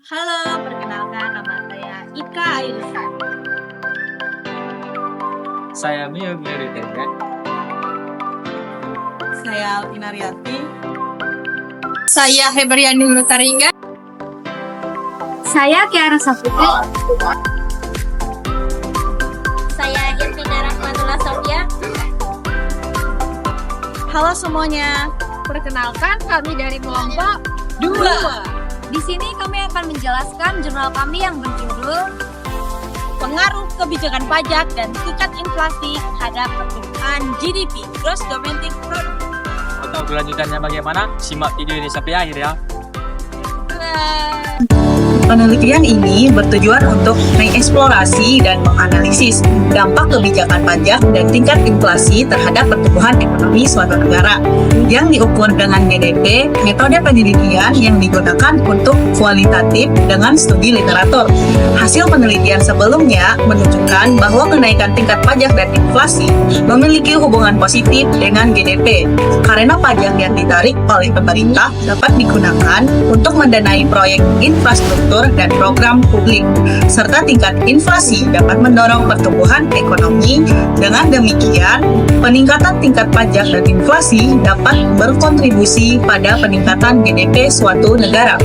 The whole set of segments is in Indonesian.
Halo, perkenalkan nama saya Ika Airisa. Saya Mio Gleritega. Saya Alvina Rianti. Saya Hebriani Lutaringa. Saya Kiara Saputra. Saya Irvina Rahmatullah Sofia. Halo semuanya. Perkenalkan kami dari kelompok 2. Di sini kami akan menjelaskan jurnal kami yang berjudul Pengaruh kebijakan pajak dan tingkat inflasi terhadap pertumbuhan GDP (Gross Domestic Product). Atau kelanjutannya bagaimana? Simak video ini sampai akhir ya. Penelitian ini bertujuan untuk mengeksplorasi dan menganalisis dampak kebijakan pajak dan tingkat inflasi terhadap pertumbuhan ekonomi suatu negara yang diukur dengan GDP. Metode penelitian yang digunakan untuk kualitatif dengan studi literatur. Hasil penelitian sebelumnya menunjukkan bahwa kenaikan tingkat pajak dan inflasi memiliki hubungan positif dengan GDP karena pajak yang ditarik oleh pemerintah dapat digunakan untuk mendanai proyek infrastruktur dan program publik, serta tingkat inflasi dapat mendorong pertumbuhan ekonomi. Dengan demikian, peningkatan tingkat pajak dan inflasi dapat berkontribusi pada peningkatan GDP suatu negara.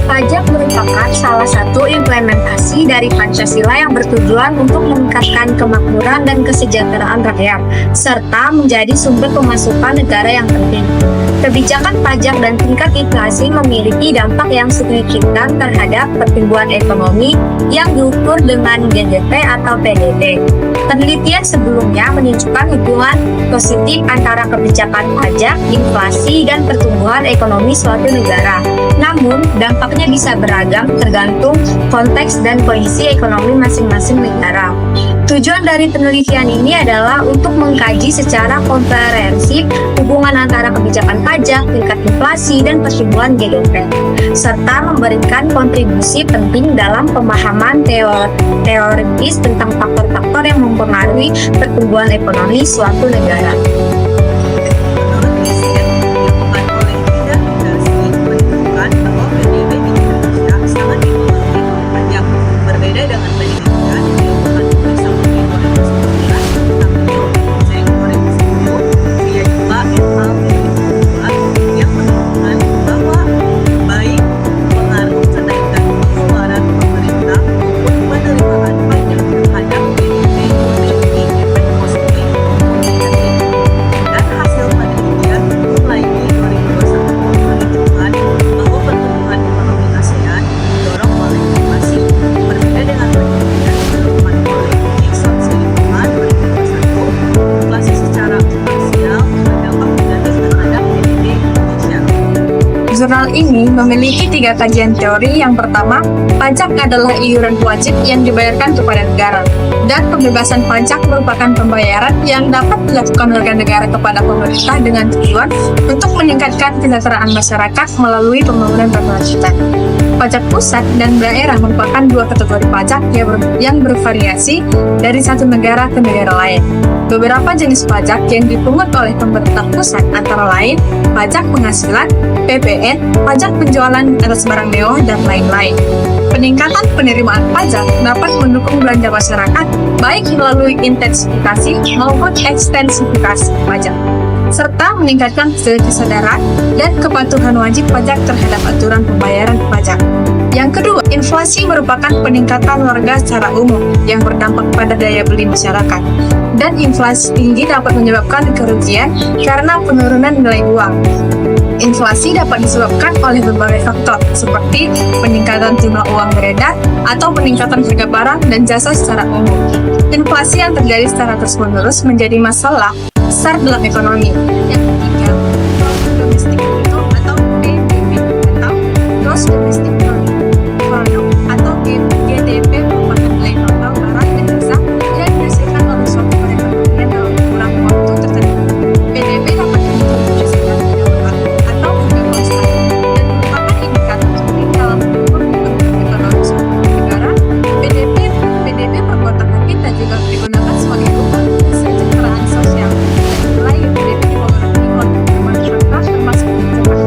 pajak merupakan salah satu implementasi dari Pancasila yang bertujuan untuk meningkatkan kemakmuran dan kesejahteraan rakyat, serta menjadi sumber pemasukan negara yang penting. Kebijakan pajak dan tingkat inflasi memiliki dampak yang signifikan terhadap pertumbuhan ekonomi yang diukur dengan GDP atau PDB. Penelitian sebelumnya menunjukkan hubungan positif antara kebijakan pajak, inflasi, dan pertumbuhan ekonomi suatu negara. Namun, dampaknya bisa beragam tergantung konteks dan kondisi ekonomi masing-masing negara. Tujuan dari penelitian ini adalah untuk mengkaji secara komprehensif hubungan antara kebijakan pajak, tingkat inflasi, dan pertumbuhan GDP, serta memberikan kontribusi penting dalam pemahaman teoritis tentang faktor-faktor yang mempengaruhi pertumbuhan ekonomi suatu negara. Menurut riset yang dilakukan oleh Bidang Industri menunjukkan bahwa PDB di Indonesia sangat dipengaruhi oleh pajak. Berbeda dengan penelitian yang dilakukan oleh Samuel 2019 tentang Zeng 2010, Ria Juga et al. 2022 yang menunjukkan bahwa baik pengaruh kenaikan pengeluaran pemerintah maupun penerimaan pajak terhadap PDB memiliki efek positif maupun negatif. Dan hasil penelitian mulai di 2021 menunjukkan bahwa pertumbuhan ekonomi ASEAN didorong oleh inflasi. Berbeda dengan penelitian yang dilakukan oleh Nixon Silverman 2021, inflasi secara parsial berdampak negatif terhadap PDB Indonesia. Jurnal ini memiliki 3 kajian teori. Yang pertama, pajak adalah iuran wajib yang dibayarkan kepada negara, dan pembebasan pajak merupakan pembayaran yang dapat dilakukan warga negara kepada pemerintah dengan tujuan untuk meningkatkan kesejahteraan masyarakat melalui pembangunan berkelanjutan. Pajak pusat dan daerah merupakan 2 kategori pajak yang bervariasi dari satu negara ke negara lain. Beberapa jenis pajak yang dipungut oleh pemerintah pusat antara lain pajak penghasilan, PPN, pajak penjualan atas barang mewah, dan lain-lain. Peningkatan penerimaan pajak dapat mendukung belanja masyarakat baik melalui intensifikasi maupun ekstensifikasi pajak, serta meningkatkan kesadaran dan kepatuhan wajib pajak terhadap aturan pembayaran pajak. Yang kedua, inflasi merupakan peningkatan warga secara umum yang berdampak pada daya beli masyarakat. Dan inflasi tinggi dapat menyebabkan kerugian karena penurunan nilai uang. Inflasi dapat disebabkan oleh berbagai faktor seperti peningkatan jumlah uang beredar atau peningkatan harga barang dan jasa secara umum. Inflasi yang terjadi secara terus-menerus menjadi masalah besar dalam ekonomi. Yang ketiga, produk domestik bruto atau PDB atau Gross Domestic Product atau GDP merupakan nilai total barang dan jasa yang dihasilkan oleh suatu perekonomian dalam kurang waktu tertentu. PDB dapat didefinisikan dengan waktu atau juga konstan dan merupakan indikator penting dalam mengukur pertumbuhan ekonomi suatu negara. PDB per kota kapita juga digunakan sebagai ukur kesejahteraan sosial dan nilai yang PDB dipengaruhi oleh perkembangan masyarakat termasuk kebijakan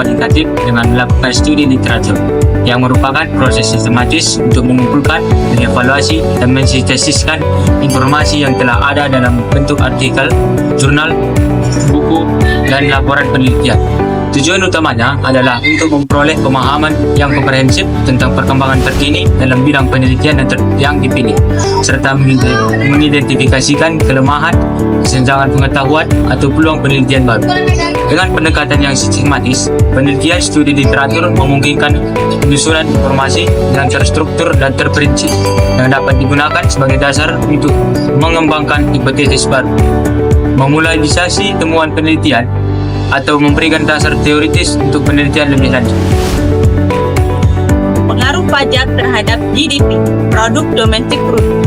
kualitatif dengan melakukan studi literatur yang merupakan proses sistematis untuk mengumpulkan, mengevaluasi, dan mensintesiskan informasi yang telah ada dalam bentuk artikel, jurnal, buku, dan laporan penelitian. Tujuan utamanya adalah untuk memperoleh pemahaman yang komprehensif tentang perkembangan terkini dalam bidang penelitian yang dipilih, serta mengidentifikasikan kelemahan, kesenjangan pengetahuan, atau peluang penelitian baru. Dengan pendekatan yang sistematis, penelitian studi literatur memungkinkan penyusunan informasi yang terstruktur dan terperinci, yang dapat digunakan sebagai dasar untuk mengembangkan hipotesis baru, memulailisasi temuan penelitian, atau memberikan dasar teoritis untuk penelitian lebih lanjut. Pengaruh pajak terhadap GDP, produk domestik bruto.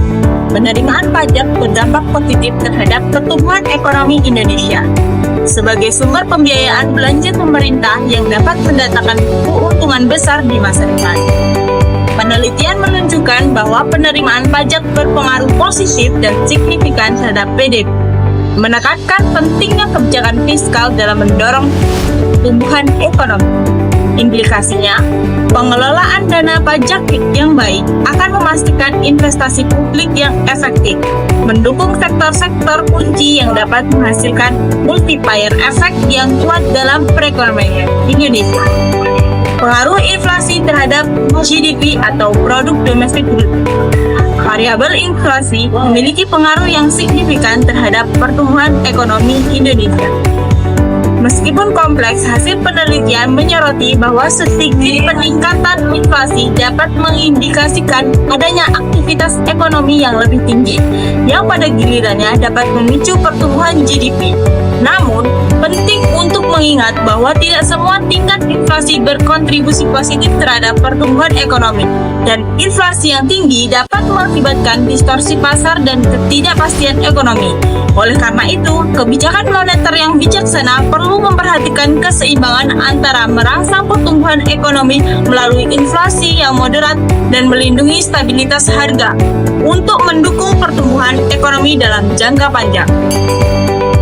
Penerimaan pajak berdampak positif terhadap pertumbuhan ekonomi Indonesia sebagai sumber pembiayaan belanja pemerintah yang dapat mendatangkan keuntungan besar di masa depan. Penelitian menunjukkan bahwa penerimaan pajak berpengaruh positif dan signifikan terhadap PDB, menekankan pentingnya kebijakan fiskal dalam mendorong pertumbuhan ekonomi. Implikasinya, pengelolaan dana pajak yang baik akan memastikan investasi publik yang efektif, mendukung sektor-sektor kunci yang dapat menghasilkan multiplier efek yang kuat dalam perekonomian Indonesia. Pengaruh inflasi terhadap GDP atau produk domestik bruto. Variabel inflasi memiliki pengaruh yang signifikan terhadap pertumbuhan ekonomi Indonesia. Meskipun kompleks, hasil penelitian menyoroti bahwa sedikit peningkatan inflasi dapat mengindikasikan adanya aktivitas ekonomi yang lebih tinggi, yang pada gilirannya dapat memicu pertumbuhan GDP. Namun, penting untuk mengingat bahwa tidak semua tingkat inflasi berkontribusi positif terhadap pertumbuhan ekonomi, dan inflasi yang tinggi dapat mengakibatkan distorsi pasar dan ketidakpastian ekonomi. Oleh karena itu, kebijakan moneter yang bijaksana perlu memperhatikan keseimbangan antara merangsang pertumbuhan ekonomi melalui inflasi yang moderat dan melindungi stabilitas harga untuk mendukung pertumbuhan ekonomi dalam jangka panjang.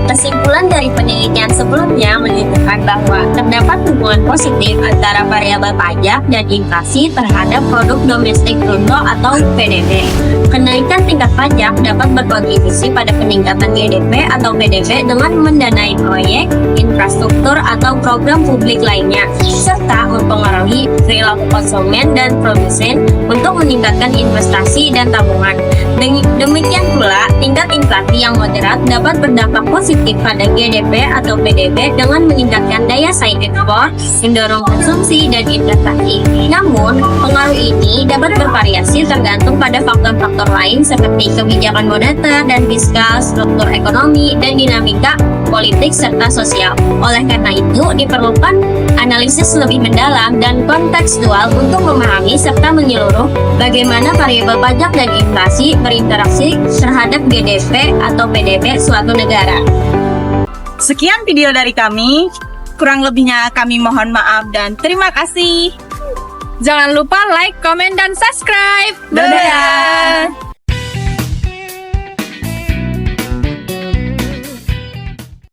Kesimpulan dari penelitian sebelumnya menunjukkan bahwa terdapat hubungan positif antara variabel pajak dan inflasi terhadap produk domestik bruto atau PDB. Kenaikan tingkat pajak dapat berkontribusi pada peningkatan GDP atau PDB dengan mendanai proyek, infrastruktur, atau program publik lainnya, serta mempengaruhi perilaku konsumen dan produsen untuk meningkatkan investasi dan tabungan. Demikian pula, tingkat inflasi yang moderat dapat berdampak positif pada GDP atau PDB dengan meningkatkan daya saing ekspor, mendorong konsumsi dan investasi. Namun, pengaruh ini dapat bervariasi tergantung pada faktor-faktor lain seperti kebijakan moneter dan fiskal, struktur ekonomi, dan dinamika politik serta sosial. Oleh karena itu, diperlukan analisis lebih mendalam dan kontekstual untuk memahami serta menyeluruh bagaimana variabel pajak dan inflasi berinteraksi terhadap GDP atau PDB suatu negara. Sekian video dari kami. Kurang lebihnya kami mohon maaf dan terima kasih. Jangan lupa like, komen, dan subscribe. Dadah!